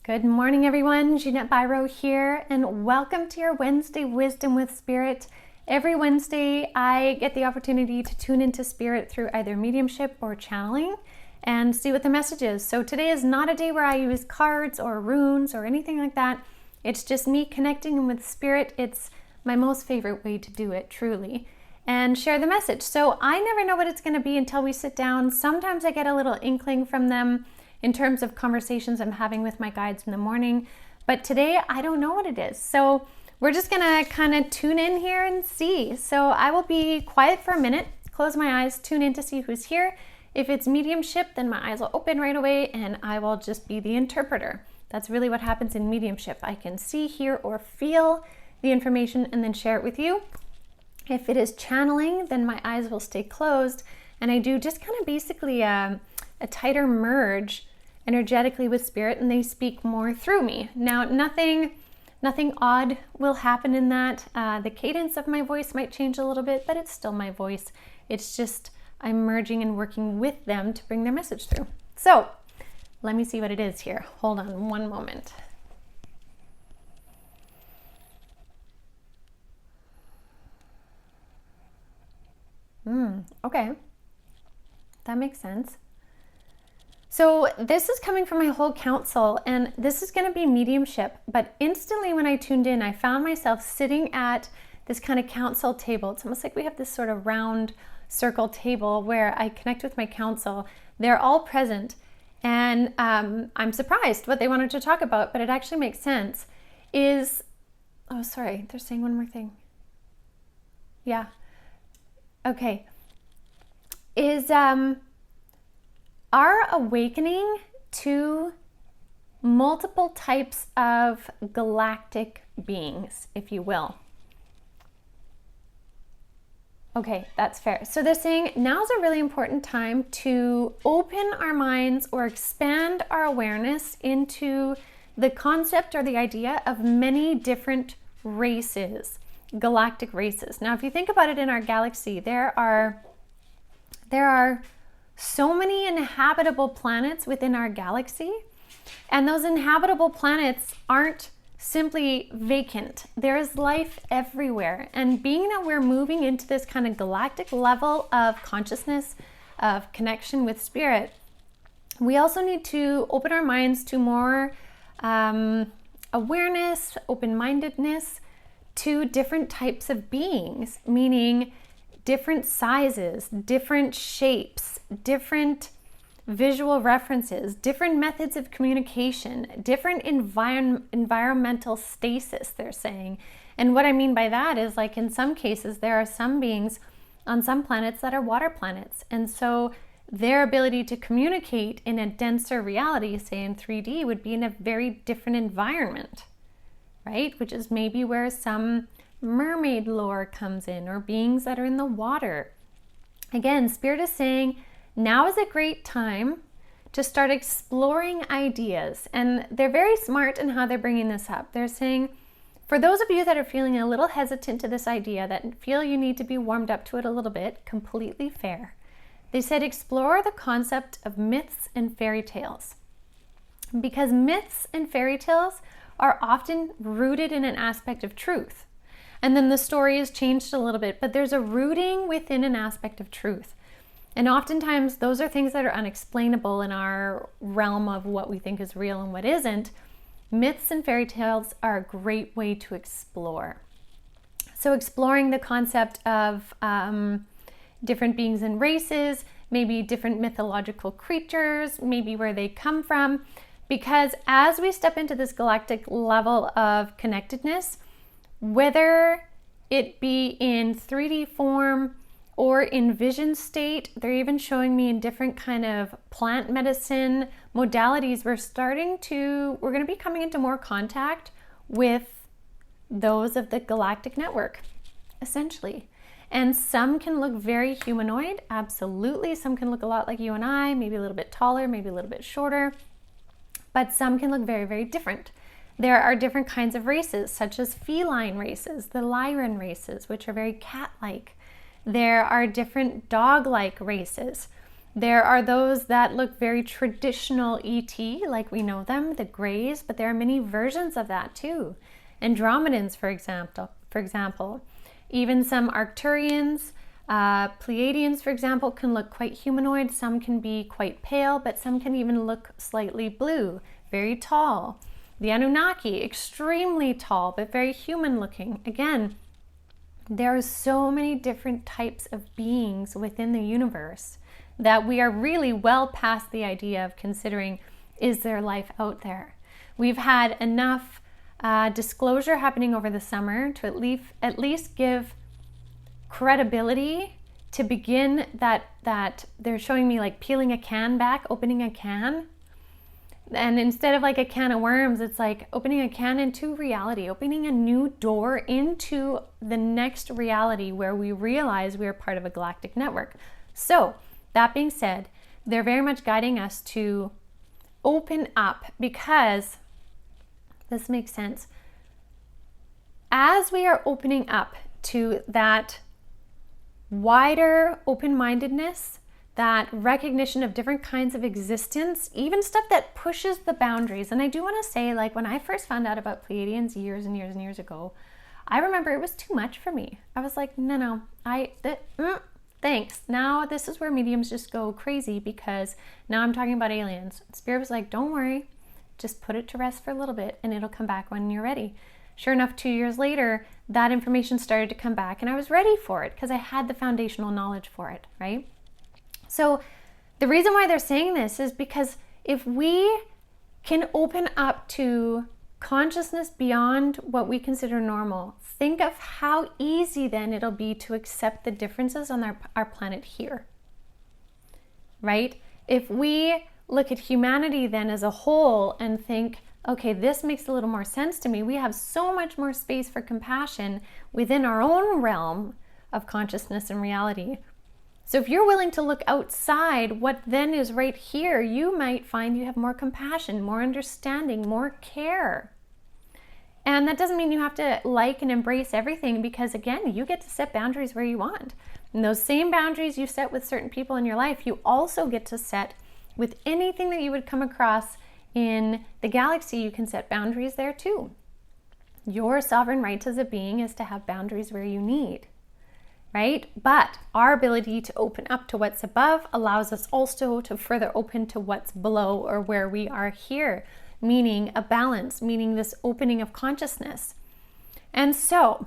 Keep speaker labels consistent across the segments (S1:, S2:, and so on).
S1: Good morning, everyone. Jeanette Biro here, and welcome to your Wednesday Wisdom with Spirit. Every Wednesday, I get the opportunity to tune into Spirit through either mediumship or channeling and see what the message is. So today is not a day where I use cards or runes or anything like that. It's just me connecting with Spirit. It's my most favorite way to do it, truly, and share the message. So I never know what it's going to be until we sit down. Sometimes I get a little inkling from them in terms of conversations I'm having with my guides in the morning. But today, I don't know what it is. So we're just gonna kind of tune in here and see. So I will be quiet for a minute, close my eyes, tune in to see who's here. If it's mediumship, then my eyes will open right away and I will just be the interpreter. That's really what happens in mediumship. I can see, hear, or feel the information and then share it with you. If it is channeling, then my eyes will stay closed and I do just kind of basically a tighter merge energetically with Spirit, and they speak more through me. Now, nothing odd will happen in that. The cadence of my voice might change a little bit, but it's still my voice. It's just I'm merging and working with them to bring their message through. So let me see what it is here. Hold on one moment. Okay, that makes sense. So this is coming from my whole council, and this is going to be mediumship, but instantly when I tuned in, I found myself sitting at this kind of council table. It's almost like we have this sort of round circle table where I connect with my council. They're all present, and I'm surprised what they wanted to talk about, but it actually makes sense. Oh, sorry, they're saying one more thing. Yeah. Okay. Our awakening to multiple types of galactic beings, if you will. Okay, that's fair. So they're saying now's a really important time to open our minds or expand our awareness into the concept or the idea of many different races, galactic races. Now, if you think about it in our galaxy, there are so many inhabitable planets within our galaxy, and those inhabitable planets aren't simply vacant. There is life everywhere, and being that we're moving into this kind of galactic level of consciousness, of connection with Spirit, we also need to open our minds to more awareness, open-mindedness to different types of beings, meaning different sizes, different shapes, different visual references, different methods of communication, different environmental stasis, they're saying. And what I mean by that is, like, in some cases, there are some beings on some planets that are water planets. And so their ability to communicate in a denser reality, say in 3D, would be in a very different environment, right? Which is maybe where some mermaid lore comes in, or beings that are in the water. Again, Spirit is saying now is a great time to start exploring ideas, and they're very smart in how they're bringing this up. They're saying, for those of you that are feeling a little hesitant to this idea, that feel you need to be warmed up to it a little bit, completely fair. They said explore the concept of myths and fairy tales, because myths and fairy tales are often rooted in an aspect of truth. And then the story is changed a little bit, but there's a rooting within an aspect of truth. And oftentimes those are things that are unexplainable in our realm of what we think is real and what isn't. Myths and fairy tales are a great way to explore. So exploring the concept of different beings and races, maybe different mythological creatures, maybe where they come from. Because as we step into this galactic level of connectedness, whether it be in 3D form or in vision state, they're even showing me in different kind of plant medicine modalities, we're going to be coming into more contact with those of the galactic network, essentially. And some can look very humanoid, absolutely. Some can look a lot like you and I, maybe a little bit taller, maybe a little bit shorter, but some can look very, very different. There are different kinds of races, such as feline races, the Lyran races, which are very cat-like. There are different dog-like races. There are those that look very traditional ET, like we know them, the Greys, but there are many versions of that too. Andromedans, for example. Even some Arcturians, Pleiadians, for example, can look quite humanoid. Some can be quite pale, but some can even look slightly blue, very tall. The Anunnaki, extremely tall, but very human looking. Again, there are so many different types of beings within the universe that we are really well past the idea of considering, is there life out there? We've had enough disclosure happening over the summer to at least give credibility to begin that they're showing me like peeling a can back, opening a can. And instead of like a can of worms, it's like opening a can into reality, opening a new door into the next reality where we realize we are part of a galactic network. So that being said, they're very much guiding us to open up, because this makes sense. As we are opening up to that wider open-mindedness, that recognition of different kinds of existence, even stuff that pushes the boundaries. And I do want to say, like, when I first found out about Pleiadians years and years and years ago, I remember it was too much for me. I was like, no, thanks. Now this is where mediums just go crazy, because now I'm talking about aliens. Spirit was like, don't worry, just put it to rest for a little bit and it'll come back when you're ready. Sure enough, 2 years later, that information started to come back and I was ready for it because I had the foundational knowledge for it, right? So the reason why they're saying this is because if we can open up to consciousness beyond what we consider normal, think of how easy then it'll be to accept the differences on our planet here, right? If we look at humanity then as a whole and think, okay, this makes a little more sense to me, we have so much more space for compassion within our own realm of consciousness and reality. So if you're willing to look outside what then is right here, you might find you have more compassion, more understanding, more care. And that doesn't mean you have to like and embrace everything, because again, you get to set boundaries where you want. And those same boundaries you set with certain people in your life, you also get to set with anything that you would come across in the galaxy. You can set boundaries there too. Your sovereign right as a being is to have boundaries where you need. Right? But our ability to open up to what's above allows us also to further open to what's below, or where we are here, meaning a balance, meaning this opening of consciousness. And so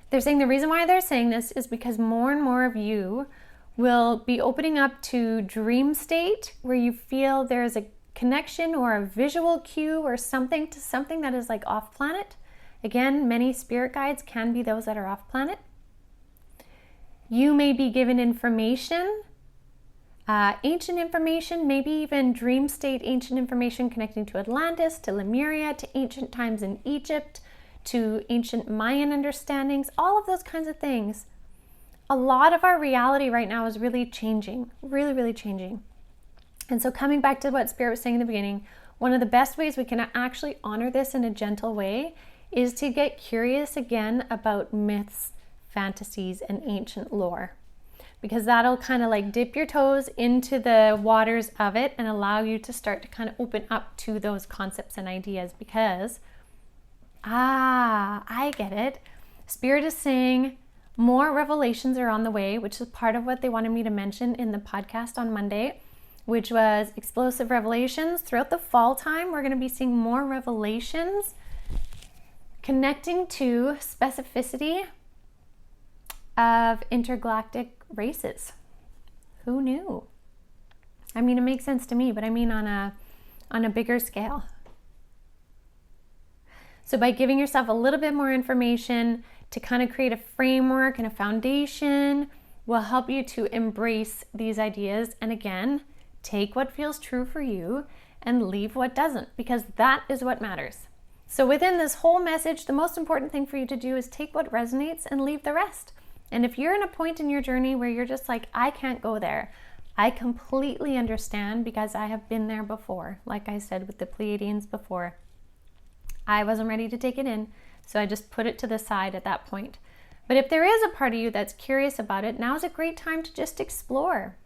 S1: they're saying the reason why they're saying this is because more and more of you will be opening up to dream state, where you feel there's a connection or a visual cue or something to something that is like off planet. Again, many spirit guides can be those that are off planet. You may be given information, ancient information, maybe even dream state ancient information connecting to Atlantis, to Lemuria, to ancient times in Egypt, to ancient Mayan understandings, all of those kinds of things. A lot of our reality right now is really changing, really, really changing. And so coming back to what Spirit was saying in the beginning, one of the best ways we can actually honor this in a gentle way is to get curious again about myths, fantasies, and ancient lore, because that'll kind of like dip your toes into the waters of it and allow you to start to kind of open up to those concepts and ideas. Because I get it. Spirit is saying more revelations are on the way, which is part of what they wanted me to mention in the podcast on Monday, which was explosive revelations. Throughout the fall time, we're going to be seeing more revelations connecting to specificity of intergalactic races. Who knew? I mean, it makes sense to me, but I mean on a bigger scale. So by giving yourself a little bit more information to kind of create a framework and a foundation will help you to embrace these ideas. And again, take what feels true for you and leave what doesn't, because that is what matters. So within this whole message, the most important thing for you to do is take what resonates and leave the rest. And if you're in a point in your journey where you're just like, I can't go there, I completely understand, because I have been there before. Like I said with the Pleiadians before, I wasn't ready to take it in, so I just put it to the side at that point. But if there is a part of you that's curious about it, now's a great time to just explore.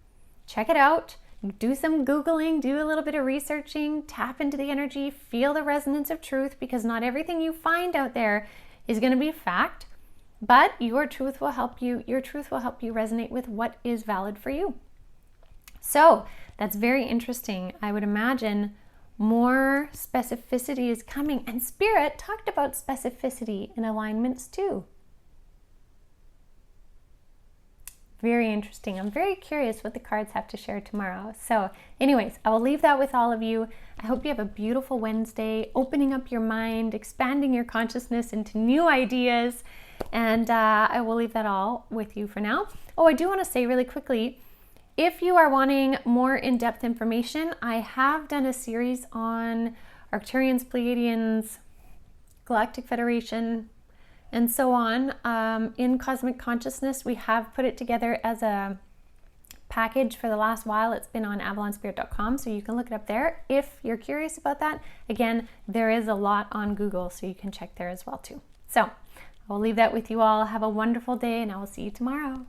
S1: check it out. Do some Googling, do a little bit of researching, tap into the energy, feel the resonance of truth, because not everything you find out there is going to be fact, but your truth will help you. Your truth will help you resonate with what is valid for you. So that's very interesting. I would imagine more specificity is coming, and Spirit talked about specificity in alignments too. Very interesting. I'm very curious what the cards have to share tomorrow. So anyways, I will leave that with all of you. I hope you have a beautiful Wednesday, opening up your mind, expanding your consciousness into new ideas. And I will leave that all with you for now. Oh, I do want to say really quickly, if you are wanting more in-depth information, I have done a series on Arcturians, Pleiadians, Galactic Federation, and so on. In Cosmic Consciousness, we have put it together as a package for the last while. It's been on avalonspirit.com, so you can look it up there if you're curious about that. Again, there is a lot on Google, so you can check there as well too. So I will leave that with you all. Have a wonderful day, and I will see you tomorrow.